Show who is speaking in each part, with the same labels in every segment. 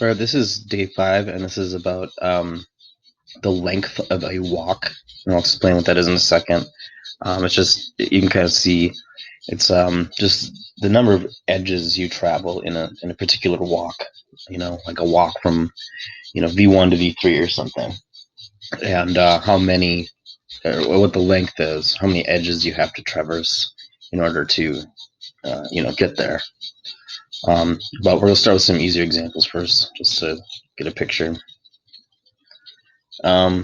Speaker 1: All right, this is day 5, and this is about the length of a walk. And I'll explain what that is in a second. It's just, you can kind of see, it's just the number of edges you travel in a particular walk. You know, like a walk from V1 to V3 or something, and how many, or what the length is, how many edges you have to traverse in order to get there. But we're going to start with some easier examples first, just to get a picture. So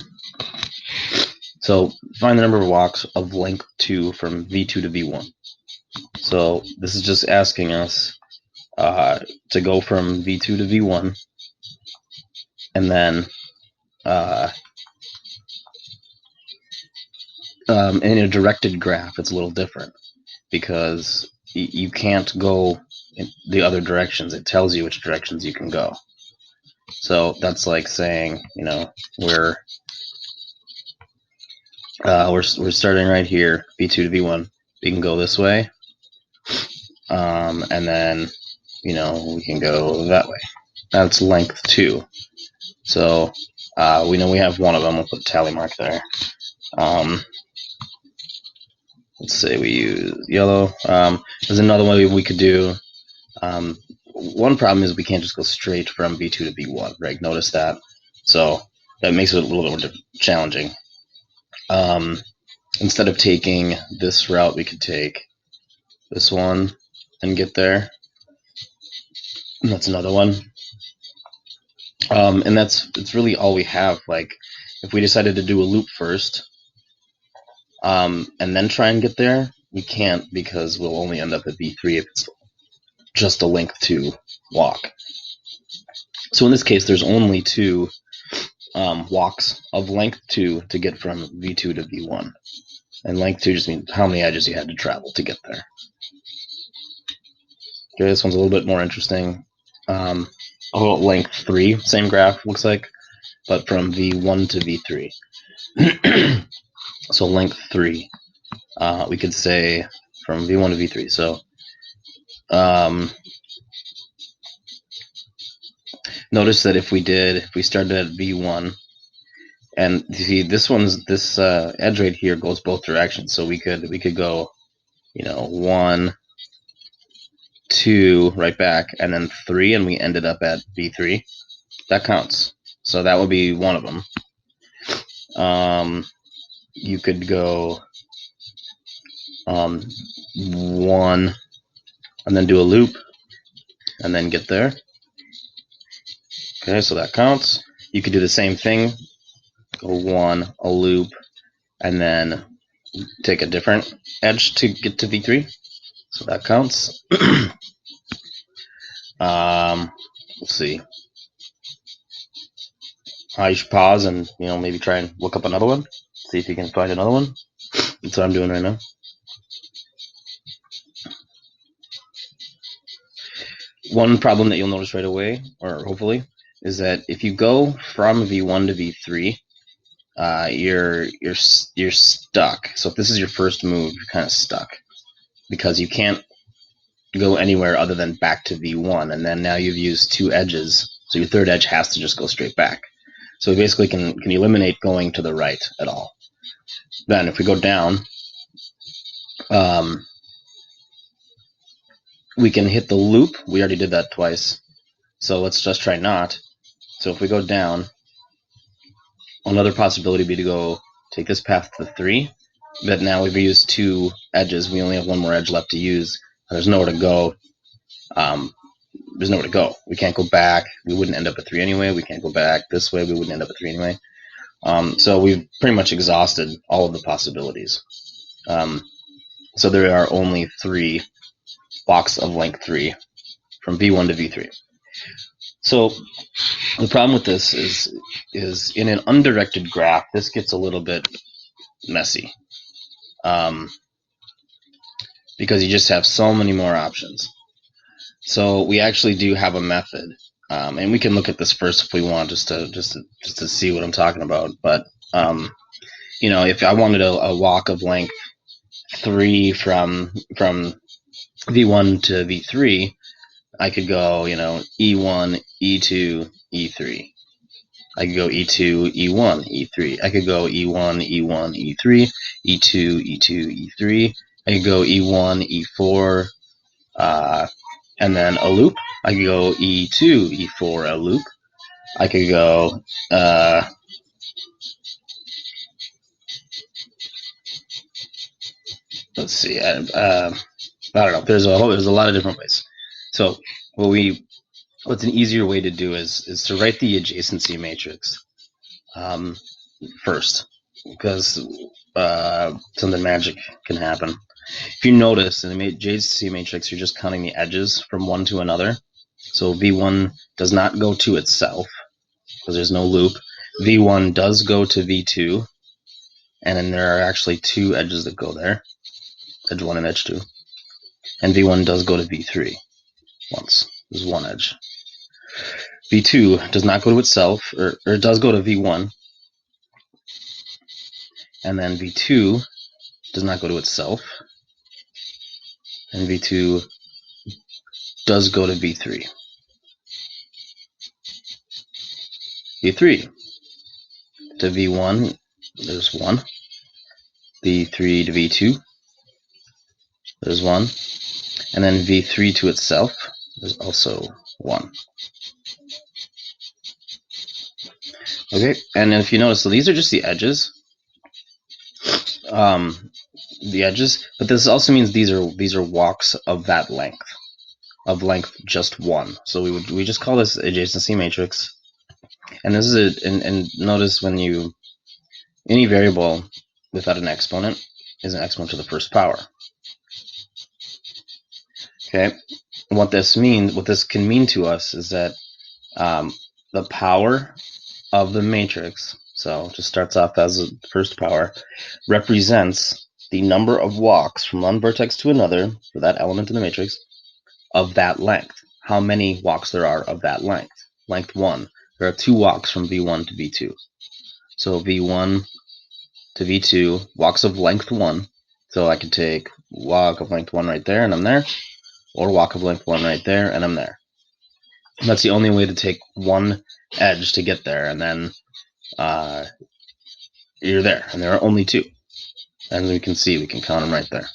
Speaker 1: find the number of walks of length 2 from V2 to V1. So this is just asking us to go from V2 to V1, and then in a directed graph, it's a little different because you can't go in the other directions. It tells you which directions you can go. So that's like saying, we're starting right here, V2 to V1. We can go this way, and then we can go that way. That's length 2. So we know we have one of them. We'll put a tally mark there. Let's say we use yellow. There's another way we could do. One problem is we can't just go straight from V2 to V1, right? Notice that. So that makes it a little bit challenging. Instead of taking this route, we could take this one and get there. And that's another one. And it's really all we have. Like, if we decided to do a loop first, and then try and get there, we can't, because we'll only end up at V3 if it's just a length 2 walk. So in this case, there's only 2 walks of length 2 to get from V2 to V1. And length 2 just means how many edges you had to travel to get there. Okay, this one's a little bit more interesting. Length 3, same graph looks like, but from V1 to V3. So length 3, we could say from V1 to V3. So notice that if we started at V1, and you see this edge right here goes both directions. So we could go, 1, 2, right back, and then 3, and we ended up at V3. That counts. So that would be one of them. You could go 1, and then do a loop, and then get there. Okay, so that counts. You could do the same thing. Go 1, a loop, and then take a different edge to get to V3. So that counts. Let's see. You should pause and maybe try and look up another one. See if you can find another one. That's what I'm doing right now. One problem that you'll notice right away, or hopefully, is that if you go from V1 to V3, you're stuck. So if this is your first move, you're kind of stuck because you can't go anywhere other than back to V1, and then now you've used 2 edges, so your third edge has to just go straight back. So we basically can eliminate going to the right at all. Then if we go down, we can hit the loop. We already did that twice, so let's just try not. So if we go down, another possibility would be to go take this path to 3, but now we've used 2 edges. We only have one more edge left to use. There's nowhere to go. There's nowhere to go. We can't go back. We wouldn't end up at 3 anyway. We can't go back this way. We wouldn't end up at 3 anyway. So we've pretty much exhausted all of the possibilities. So there are only 3 walks of length 3 from V1 to V3. So the problem with this is in an undirected graph, this gets a little bit messy, because you just have so many more options. So we actually do have a method, and we can look at this first if we want, just to see what I'm talking about. But if I wanted a walk of length 3 from V1 to V3, I could go, E1, E2, E3. I could go E2, E1, E3. I could go E1, E1, E3, E2, E2, E3. I could go E1, E4, and then a loop. I could go E2, E4, a loop. I could go, let's see, I don't know. There's a lot of different ways. So what's an easier way to do is to write the adjacency matrix first, because something magic can happen. If you notice in the adjacency matrix, you're just counting the edges from one to another. So V1 does not go to itself because there's no loop. V1 does go to V2, and then there are actually two edges that go there, edge 1 and edge 2. And V1 does go to V3 once. There's one edge. V2 does not go to itself, or it does go to V1, and then V2 does not go to itself, and V2 does go to V3. V3 to V1, there's 1. V3 to V2, there's 1. And then V3 to itself, there's also 1. Okay, and if you notice, so these are just the edges. But this also means these are walks of that length, of length just 1. So we just call this adjacency matrix. And this is and notice when any variable without an exponent is an exponent to the first power. Okay, what this can mean to us is that the power of the matrix, so it just starts off as the first power, represents the number of walks from one vertex to another for that element in the matrix of that length. How many walks there are of that length. Length 1. There are 2 walks from V1 to V2. So V1 to V2, walks of length 1. So I could take walk of length 1 right there, and I'm there. Or walk of length 1 right there, and I'm there. That's the only way to take one edge to get there, and then you're there. And there are only 2. And we can count them right there.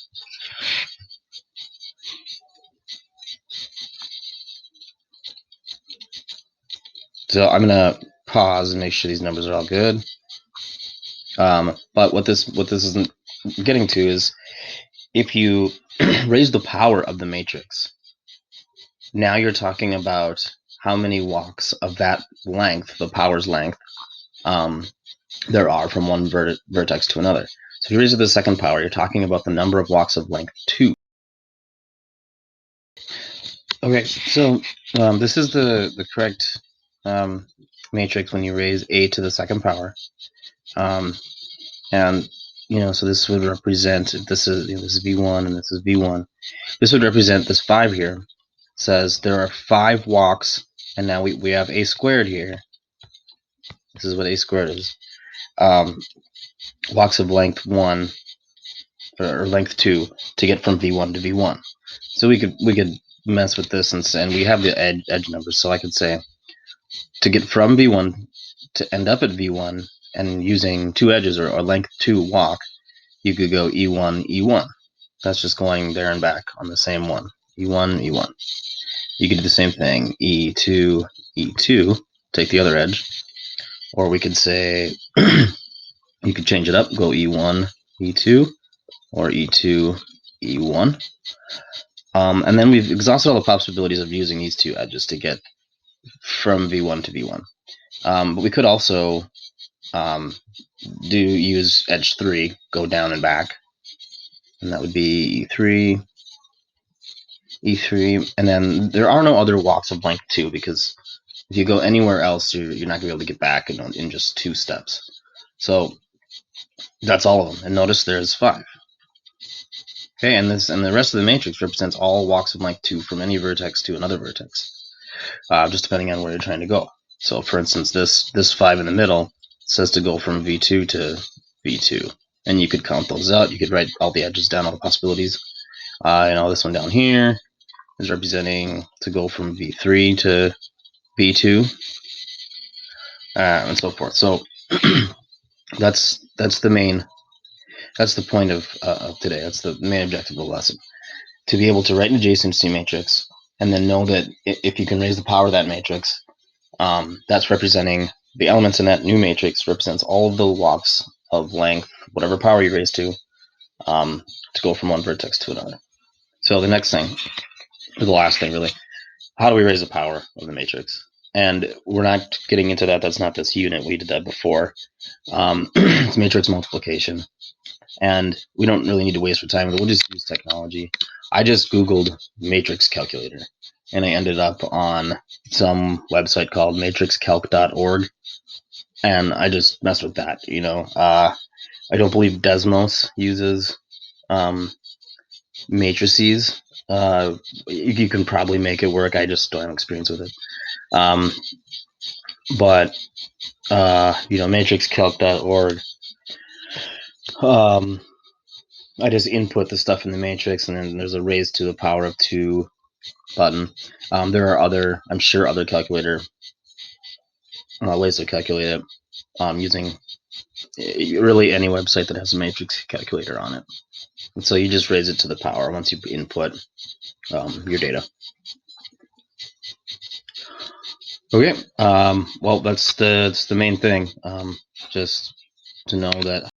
Speaker 1: So I'm gonna pause and make sure these numbers are all good. But what this isn't getting to is, if you raise the power of the matrix, now you're talking about how many walks of that length, the power's length, there are from one vertex to another. So if you raise it to the second power, you're talking about the number of walks of length 2. Okay, so this is the correct matrix when you raise a to the second power. And so this would represent, if this is this is V1 and this is V1, this would represent this 5 here. It says there are 5 walks, and now we have a squared here. This is what a squared is. Walks of length 1 or length 2 to get from V1 to V1. So we could mess with this, and we have the edge numbers. So I could say, to get from V1 to end up at V1, and using 2 edges or length 2 walk, you could go E1, E1. That's just going there and back on the same one. E1, E1. You could do the same thing. E2, E2. Take the other edge. Or we could say, you could change it up. Go E1, E2. Or E2, E1. And then we've exhausted all the possibilities of using these 2 edges to get from V1 to V1. But we could also use edge 3, go down and back. And that would be E3, E3, and then there are no other walks of length 2, because if you go anywhere else, you're not going to be able to get back in just 2 steps. So that's all of them. And notice there's 5. Okay, and the rest of the matrix represents all walks of length 2 from any vertex to another vertex, just depending on where you're trying to go. So for instance, this 5 in the middle says to go from V2 to V2. And you could count those out. You could write all the edges down, all the possibilities. This one down here, is representing to go from V3 to V2, and so forth. So that's the point of today. That's the main objective of the lesson. To be able to write an adjacency matrix and then know that if you can raise the power of that matrix, that's representing the elements in that new matrix represents all of the walks of length, whatever power you raise to go from one vertex to another. So the next thing, or the last thing really, how do we raise the power of the matrix? And we're not getting into that. That's not this unit. We did that before. It's matrix multiplication. And we don't really need to waste our time. We'll just use technology. I just Googled matrix calculator, and I ended up on some website called matrixcalc.org, and I just messed with that. I don't believe Desmos uses matrices. You can probably make it work. I just don't have experience with it. But matrixcalc.org. I just input the stuff in the matrix, and then there's a raise to the power of 2 button. There are I'm sure other calculator ways to calculate it using really any website that has a matrix calculator on it. And so you just raise it to the power once you input your data. Okay, well, that's the main thing. Just to know that